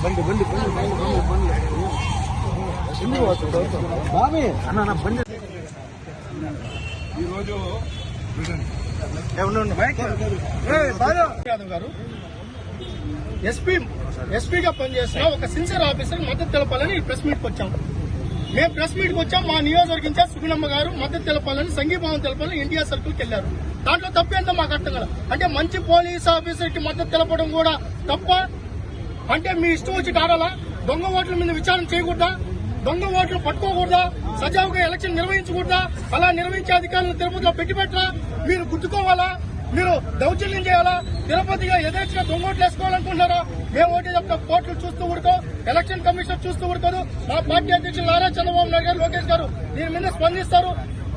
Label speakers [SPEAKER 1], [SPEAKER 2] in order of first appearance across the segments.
[SPEAKER 1] ఈరోజు
[SPEAKER 2] యాదవ్ గారు ఎస్పీగా పనిచేస్తున్న ఒక సిన్సియర్ ఆఫీసర్ మద్దతు తెలపాలని ప్రెస్ మీట్కి వచ్చాం. మేము ప్రెస్ మీట్కి వచ్చాం. మా నియోజకవర్గం ఇన్ఛార్జ్ సుగుణమ్మ గారు మద్దతు తెలపాలని, సంఘీభావం తెలపాలని ఎన్టీఆర్ సర్కిల్కి వెళ్లారు. దాంట్లో తప్పేందో మాకు అర్థం కదా. అంటే మంచి పోలీస్ ఆఫీసర్ కి మద్దతు తెలపడం కూడా తప్ప? అంటే మీ ఇష్టం వచ్చి ఆడాలా? దొంగ ఓట్ల మీద విచారణ చేయకూడదా? దొంగ ఓట్లు పట్టుకోకూడదా? సజావుగా ఎలక్షన్ నిర్వహించకూడదా? అలా నిర్వహించే అధికారులను తిరుపతిలో పెట్టరా? మీరు గుర్తుకోవాలా? మీరు దౌర్జన్యం చేయాలా? తిరుపతిగా యథేచ్ఛగా దొంగ ఓట్లు వేసుకోవాలనుకుంటున్నారా? మేము ఓటే చెప్తాం. కోర్టులు చూస్తూ ఊరుకో, ఎలక్షన్ కమిషన్ చూస్తూ ఊరుకోదు. మా పార్టీ అధ్యక్షులు నారా చంద్రబాబు నాయుడు గారు, లోకేష్ గారు దీని మీద స్పందిస్తారు.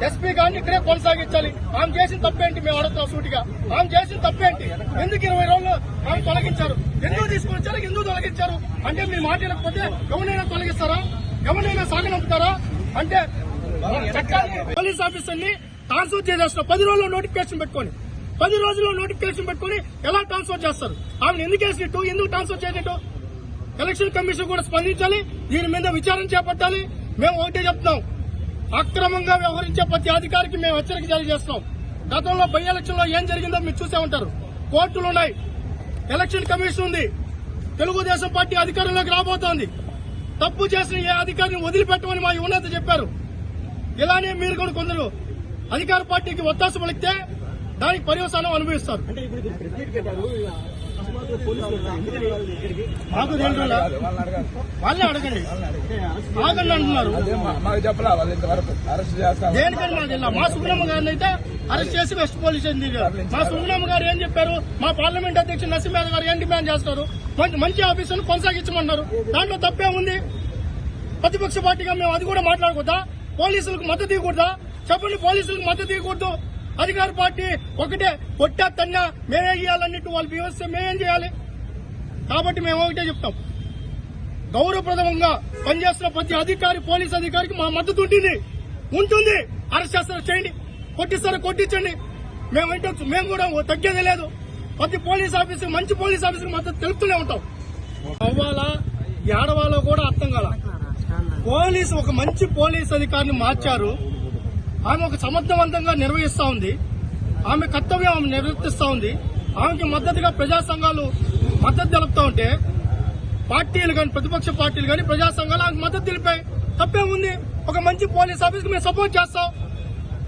[SPEAKER 2] ఎస్పీ గారిని ఇక్కడే కొనసాగించాలి. ఆమె చేసిన తప్పేంటి? మేము అడుగుతాం సూటిగా. ఆమె చేసిన తప్పేంటి? ఎందుకు 20 రోజులు ఆమె తొలగించారు? ఎందుకు తీసుకొచ్చారు? ఎందుకు తొలగించారు? అంటే మీ మాట వినకపోతే ఎవరైనా తొలగిస్తారా? ఎవరైనా సాగనంపుతారా? అంటే పోలీస్ ఆఫీసర్ ని ట్రాన్స్ఫర్ చేసేసిన 10 రోజుల్లో నోటిఫికేషన్ పెట్టుకొని 10 రోజుల్లో నోటిఫికేషన్ పెట్టుకుని ఎలా ట్రాన్స్ఫర్ చేస్తారు? ఆమెను ఎందుకు వేసినట్టు? ఎందుకు ట్రాన్స్ఫర్ చేయనట్టు? ఎలక్షన్ కమిషన్ కూడా స్పందించాలి. దీని మీద విచారణ చేపట్టాలి. మేము ఒకటే చెప్తున్నాం, అక్రమంగా వ్యవహరించే ప్రతి అధికారికి మేము హెచ్చరిక జారీ చేస్తున్నాం. గతంలో బై ఎలక్షన్ లో ఏం జరిగిందో మీరు చూసే ఉంటారు. కోర్టులు ఉన్నాయి, ఎలక్షన్ కమిషన్ ఉంది, తెలుగుదేశం పార్టీ అధికారంలోకి రాబోతోంది. తప్పు చేసిన ఏ అధికారిని వదిలిపెట్టమని మా యువనేత చెప్పారు. ఇలానే మీరు కూడా కొందరు అధికార పార్టీకి ఒత్తాసు పలికితే దానికి పర్యవసానం అనుభవిస్తారు. మాకు తెలుసు, వాళ్ళే అడగండి. ఆగండి అంటున్నారు. దేనికని మాకు వెళ్ళా. మా సుబ్రహ్మ గారిని అయితే అరెస్ట్ చేసి వెస్ట్ పోలీస్ స్టేషన్ దిగారు. మా సుబ్రహ్మ గారు ఏం చెప్పారు? మా పార్లమెంట్ అధ్యక్షుడు నరసింహ గారు ఏం డిమాండ్ చేస్తారు? మంచి ఆఫీసును కొనసాగించమన్నారు. దాంట్లో తప్పే ఉంది. ప్రతిపక్ష పార్టీగా మేము అది కూడా మాట్లాడకూడదా? పోలీసులకు మద్దతు ఇవ్వకూడదా? చెప్పండి. పోలీసులకు మద్దతు ఇవ్వకూడదు. అధికార పార్టీ ఒకటే కొట్టా తన్నా మేమే ఇవ్వాలన్నట్టు వాళ్ళు వ్యవస్థ మేమేం చేయాలి? కాబట్టి మేము ఒకటే చెప్తాం, గౌరవప్రదంగా పనిచేస్తున్న ప్రతి అధికారి, పోలీస్ అధికారికి మా మద్దతు ఉంటుంది. అరెస్ట్ చేస్తారో చేయండి, కొట్టిస్తారో కొట్టించండి. మేము కూడా తగ్గేదే లేదు. ప్రతి పోలీస్ ఆఫీసర్, మంచి పోలీస్ ఆఫీసర్ మద్దతు తెలుపుతూనే ఉంటాం. అవ్వాలా ఏడవాలో కూడా అర్థం కాల. పోలీసు ఒక మంచి పోలీస్ అధికారిని మార్చారు. ఆమె ఒక సమర్థవంతంగా నిర్వహిస్తా ఉంది. ఆమె కర్తవ్యం ఆమె నిర్వర్తిస్తా ఉంది. ఆమెకి మద్దతుగా ప్రజా సంఘాలు మద్దతు తెలుపుతా ఉంటే పార్టీలు కానీ, ప్రతిపక్ష పార్టీలు కానీ, ప్రజా సంఘాలు ఆమెకు మద్దతు తెలిపాయి. తప్పే ఉంది. ఒక మంచి పోలీస్ ఆఫీస్ కి మేము సపోర్ట్ చేస్తాం.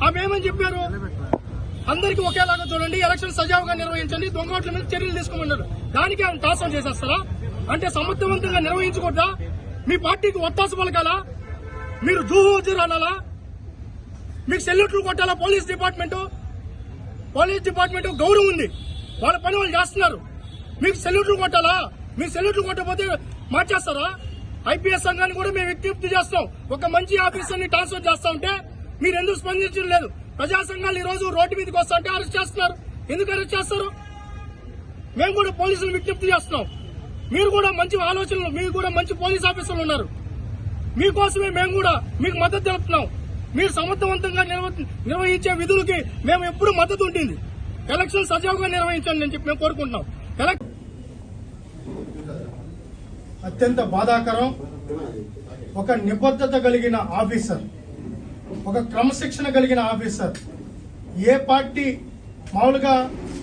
[SPEAKER 2] ఆమె ఏమని చెప్పారు? అందరికీ ఒకేలాగా చూడండి, ఎలక్షన్ సజావుగా నిర్వహించండి, దొంగ ఓట్ల మీద చర్యలు తీసుకోమన్నారు. దానికి ఆమె ట్రాన్స్ఫర్ చేసేస్తారా? అంటే సమర్థవంతంగా నిర్వహించకూడదా? మీ పార్టీకి ఒత్తాసు పలకాలా? మీరు జూహూజు అనాలా? మీకు సెల్యూట్లు కొట్టాలా? పోలీస్ డిపార్ట్మెంట్ గౌరవం ఉంది. వాళ్ళ పని వాళ్ళు చేస్తున్నారు. మీకు సెల్యూట్లు కొట్టాలా? మీకు సెల్యూట్లు కొట్టకపోతే మార్చేస్తారా? ఐపీఎస్ సంఘాన్ని కూడా మేము విజ్ఞప్తి చేస్తాం. ఒక మంచి ఆఫీసర్ ని ట్రాన్స్ఫర్ చేస్తా ఉంటే మీరు ఎందుకు స్పందించడం లేదు? ప్రజా సంఘాలు ఈ రోజు రోడ్డు మీదకి వస్తా ఉంటే అరెస్ట్ చేస్తున్నారు. ఎందుకు అరెస్ట్ చేస్తారు? మేము కూడా పోలీసులు విజ్ఞప్తి చేస్తున్నాం. మీరు కూడా మంచి ఆలోచనలు, మీరు కూడా మంచి పోలీస్ ఆఫీసర్లు ఉన్నారు. మీకోసమే మేము కూడా మీకు మద్దతు తెలుపుతున్నాం. మీరు సమర్థవంతంగా నిర్వహించే విధులకి మేము ఎప్పుడు మద్దతు ఉంటుంది. ఎలక్షన్ సజావుగా నిర్వహించండి అని చెప్పి మేము కోరుకుంటున్నాం. అత్యంత బాధాకరం. ఒక నిబద్ధత కలిగిన ఆఫీసర్, ఒక క్రమశిక్షణ కలిగిన ఆఫీసర్, ఏ పార్టీ మామూలుగా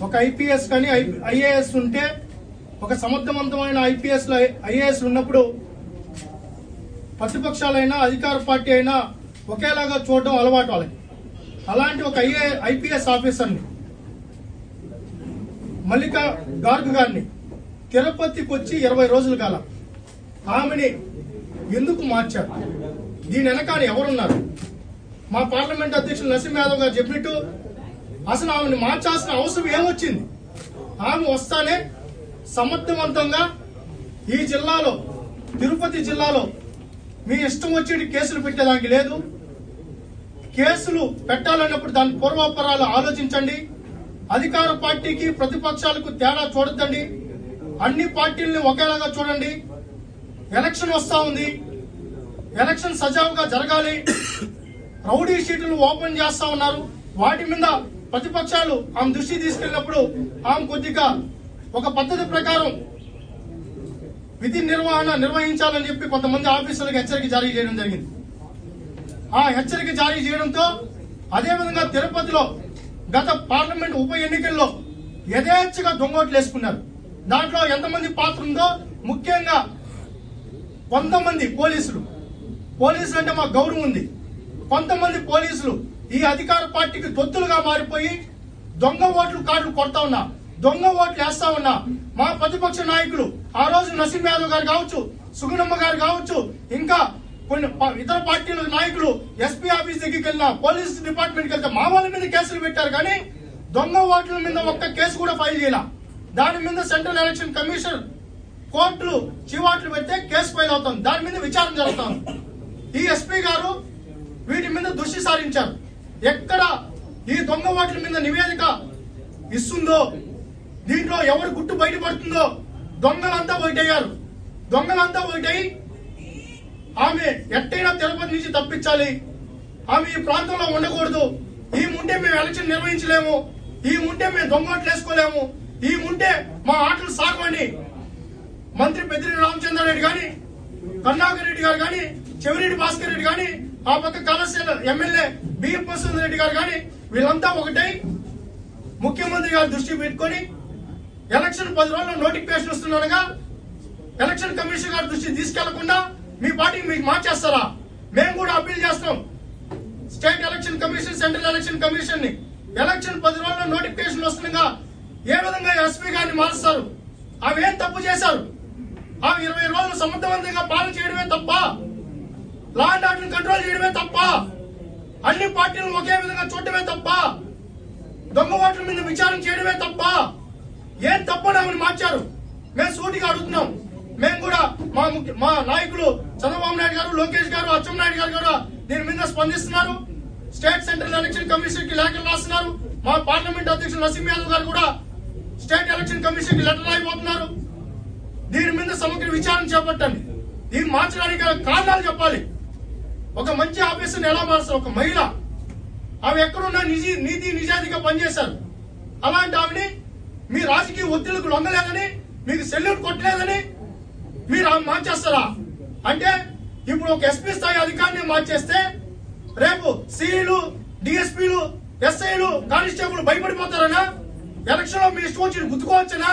[SPEAKER 2] ఒక ఐపీఎస్ కానీ ఐఏఎస్ ఉంటే, ఒక సమర్థవంతమైన ఐఏఎస్ ఉన్నప్పుడు ప్రతిపక్షాలైనా అధికార పార్టీ అయినా ఒకేలాగా చూడడం అలవాటు వాళ్ళకి. అలాంటి ఒక ఐపీఎస్ ఆఫీసర్ని, మల్లికా గార్గ్ గారిని తిరుపతికి వచ్చి 20 రోజులు కాల ఆమెని ఎందుకు మార్చారు? దీని వెనకాల ఎవరున్నారు? మా పార్లమెంట్ అధ్యక్షులు నరసింహ యాదవ్ గారు చెప్పినట్టు అసలు ఆమెను మార్చాల్సిన అవసరం ఏమొచ్చింది? ఆమె వస్తానే సమర్థవంతంగా ఈ జిల్లాలో, తిరుపతి జిల్లాలో మీ ఇష్టం వచ్చి కేసులు పెట్టేదానికి లేదు. కేసులు పెట్టాలన్నప్పుడు దాని పూర్వాపరాలు ఆలోచించండి. అధికార పార్టీకి ప్రతిపక్షాలకు తేడా చూడొద్దండి. అన్ని పార్టీలని ఒకేలాగా చూడండి. ఎలక్షన్ వస్తా ఉంది, ఎలక్షన్ సజావుగా జరగాలి. రౌడీ షీట్లు ఓపెన్ చేస్తా ఉన్నారు. వాటి మీద ప్రతిపక్షాలు ఆమె దృష్టి తీసుకెళ్లినప్పుడు ఆమె కొద్దిగా ఒక పద్ధతి ప్రకారం విధి నిర్వహించాలని చెప్పి కొంతమంది ఆఫీసర్లకు హెచ్చరిక జారీ చేయడం జరిగింది. ఆ హెచ్చరిక జారీ చేయడంతో అదేవిధంగా తిరుపతిలో గత పార్లమెంట్ ఉప ఎన్నికల్లో యథేచ్ఛగా దొంగోట్లు వేసుకున్నారు. దాంట్లో ఎంతమంది పాత్ర ఉందో ముఖ్యంగా కొంతమంది పోలీసులు అంటే మాకు గౌరవం ఉంది. కొంతమంది పోలీసులు ఈ అధికార పార్టీకి తొత్తులుగా మారిపోయి దొంగ ఓట్లు కార్డులు కొడతా ఉన్నా, దొంగ ఓట్లు వేస్తా ఉన్నా. మా ప్రతిపక్ష నాయకులు ఆ రోజు నసీం యాదవ్ గారు కావచ్చు, సుగుణమ్మ గారు కావచ్చు, ఇంకా కొన్ని ఇతర పార్టీల నాయకులు ఎస్పీ ఆఫీస్ దగ్గరికి వెళ్ళినా, పోలీస్ డిపార్ట్మెంట్కి వెళ్తే మా వాళ్ళ మీద కేసులు పెట్టారు. కానీ దొంగ ఓట్ల మీద ఒక్క కేసు కూడా ఫైల్ చేయాల. దాని మీద సెంట్రల్ ఎలక్షన్ కమిషన్ కోర్టులు చివాట్లు పెడితే కేసు ఫైల్ అవుతుంది. దాని మీద విచారణ జరుగుతుంది. ఈ ఎస్పీ గారు వీటి మీద దృష్టి సారించారు. ఎక్కడ ఈ దొంగ ఓట్ల మీద నివేదిక ఇస్తుందో, దీంట్లో ఎవరు గుట్టు బయటపడుతుందో దొంగలంతా ఒకటయ్యారు. దొంగలంతా ఒకటై ఆమె ఎట్టైనా తిరుపతి నుంచి తప్పించాలి, ఆమె ఈ ప్రాంతంలో ఉండకూడదు, ఈ ఉంటే మేము ఎలక్షన్ నిర్వహించలేము, ఈ ఉంటే మేము దొంగోట్లు వేసుకోలేము, ఈ ఉంటే మా ఆటలు సాగమని మంత్రి పెద్దిరెడ్డి రామచంద్రారెడ్డి గాని, కరుణాకర్ రెడ్డి గారు గాని, చెవిరెడ్డి భాస్కర్ రెడ్డి గాని, ఆ పక్క కళాశాల ఎమ్మెల్యే బిఎం ప్రసాద్ రెడ్డి గారు గాని వీళ్ళంతా ఒకటై ముఖ్యమంత్రి గారు దృష్టి పెట్టుకుని ఎలక్షన్ 10 రోజుల్లో నోటిఫికేషన్ వస్తుండగా ఎలక్షన్ కమిషన్ గారి దృష్టి తీసుకెళ్లకుండా మీ పార్టీ మీకు మార్చేస్తారా? మేము కూడా అప్పీల్ చేస్తాం state election commission, central election commission ని. ఎలక్షన్ 10 రోజుల్లో నోటిఫికేషన్ వస్తుండగా ఏ విధంగా ఎస్పీ గారిని మారుస్తారు? ఆమె ఏం తప్పు చేశారు? ఆమె 20 రోజులు సమర్థవంతంగా పాలన చేయడమే తప్ప, లా అండ్ ఆర్డర్ కంట్రోల్ చేయడమే తప్ప, అన్ని పార్టీలను ఒకే విధంగా చూడటమే తప్ప, దొంగ ఓట్ల మీద విచారణ చేయడమే తప్ప, ఏం తప్పని ఆమెను మార్చారు? మేము సూటిగా అడుగుతున్నాం. మేము కూడా మా నాయకులు చంద్రబాబు నాయుడు గారు, లోకేష్ గారు, అచ్చెన్నాయుడు గారు కూడా దీని మీద స్పందిస్తున్నారు. స్టేట్ సెంట్రల్ ఎలక్షన్ కమిషన్ కి లేఖలు రాస్తున్నారు. మా పార్లమెంట్ అధ్యక్షులు నసీం యాదవ్ గారు కూడా స్టేట్ ఎలక్షన్ కమిషన్ కి లెటర్ రాయిపోతున్నారు. దీని మీద సమగ్ర విచారణ చేపట్టండి. దీన్ని మార్చడానికి గల కారణాలు చెప్పాలి. ఒక మంచి ఆఫీసర్ని ఎలా మారుస్తారు? ఒక మహిళ, ఆమె ఎక్కడున్నా నీతి నిజాయితీగా పనిచేశారు. అలాంటి ఆమెని మీ రాజకీయ ఒత్తిళ్లకు లొంగలేదని, మీకు సెల్యూట్ కొట్టలేదని మీరు ఆమె మార్చేస్తారా? అంటే ఇప్పుడు ఒక ఎస్పీ స్థాయి అధికారిని మార్చేస్తే రేపు సిఈలు, డిఎస్పీలు, ఎస్ఐలు, కానిస్టేబుల్ భయపడిపోతారనా? ఎలక్షన్ లో మీ ఇష్టం వచ్చి గుర్తుకోవచ్చునా?